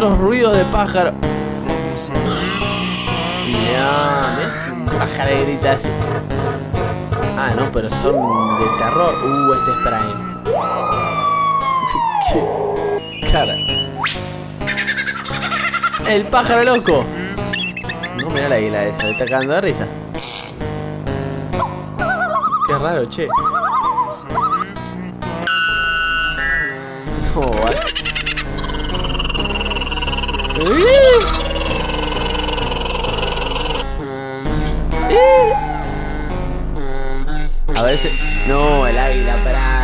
otros ruidos de pájaro. No, es un pájaro que grita así. Ah, no, pero son de terror. Este es Prime. Qué cara. El pájaro loco. No, mira la águila esa, está cagando de risa. Qué raro, che. Oh, vale. A ver, no, el águila, pará.